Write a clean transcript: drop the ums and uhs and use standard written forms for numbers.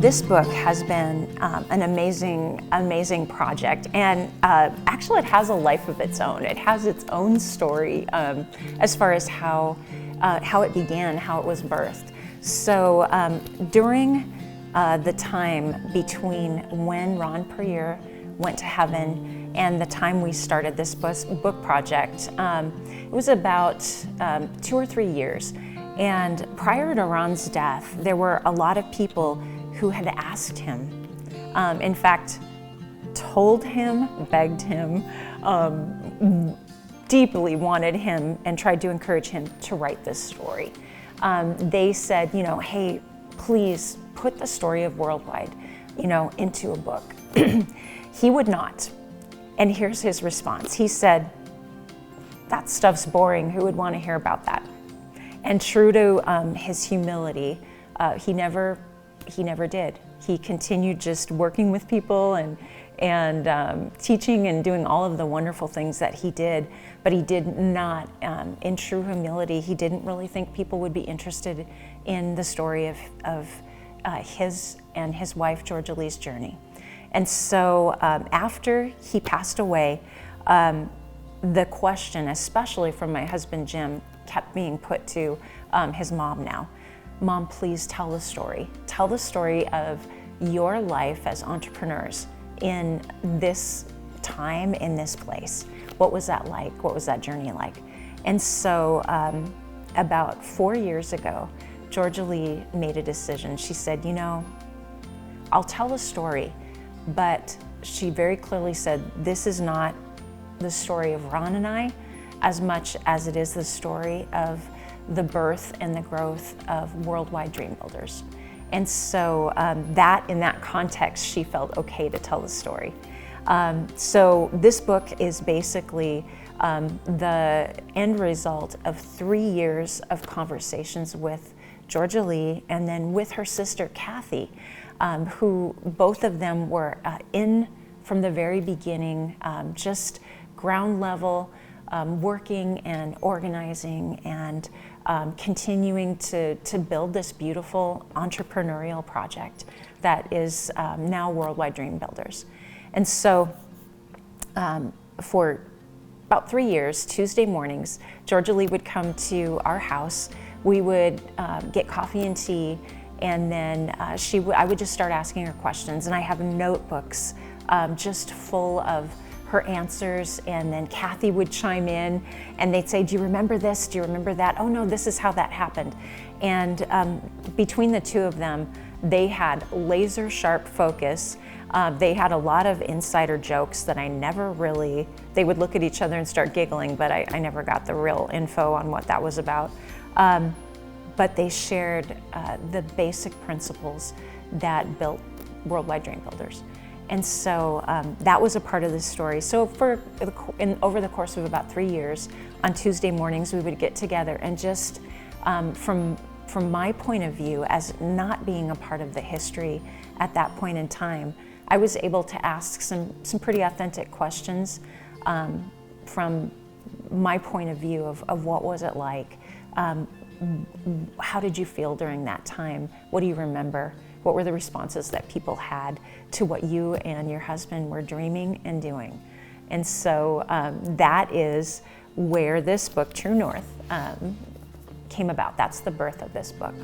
This book has been an amazing project, and actually it has a life of its own. It has its own story as far as how it began, how it was birthed. So during the time between when Ron Puryear went to heaven and the time we started this book project, it was about 2 or 3 years. And prior to Ron's death, there were a lot of people who had asked him, in fact, told him, begged him, deeply wanted him and tried to encourage him to write this story. They said, you know, hey, please put the story of Worldwide, you know, into a book. He would not. And here's his response. He said, that stuff's boring. Who would want to hear about that? And true to his humility, he never did. He continued just working with people and teaching and doing all of the wonderful things that he did, but he did not, in true humility, he didn't really think people would be interested in the story of his and his wife Georgia Lee's journey. And so after he passed away, the question, especially from my husband Jim, kept being put to his mom now. Mom, please tell the story. Tell the story of your life as entrepreneurs in this time, in this place. What was that like? What was that journey like? And so about 4 years ago, Georgia Lee made a decision. She said, you know, I'll tell the story, but she very clearly said, this is not the story of Ron and I as much as it is the story of the birth and the growth of Worldwide Dream Builders. And so that in that context, she felt okay to tell the story. So this book is basically the end result of 3 years of conversations with Georgia Lee and then with her sister Kathy, who both of them were in from the very beginning, just ground level, working and organizing and continuing to build this beautiful entrepreneurial project that is now Worldwide Dream Builders. And so for about 3 years, Tuesday mornings, Georgia Lee would come to our house. We would get coffee and tea, and then I would just start asking her questions, and I have notebooks just full of her answers, and then Kathy would chime in and they'd say, do you remember this? Do you remember that? Oh no, this is how that happened. And between the two of them, they had laser sharp focus. They had a lot of insider jokes that I never really, they would look at each other and start giggling, but I never got the real info on what that was about. But they shared the basic principles that built Worldwide Dream Builders. And so that was a part of the story. So over the course of about 3 years, on Tuesday mornings, we would get together and just, from my point of view, as not being a part of the history at that point in time, I was able to ask some pretty authentic questions from my point of view of what was it like. How did you feel during that time? What do you remember? What were the responses that people had to what you and your husband were dreaming and doing? And so that is where this book, True North, came about. That's the birth of this book.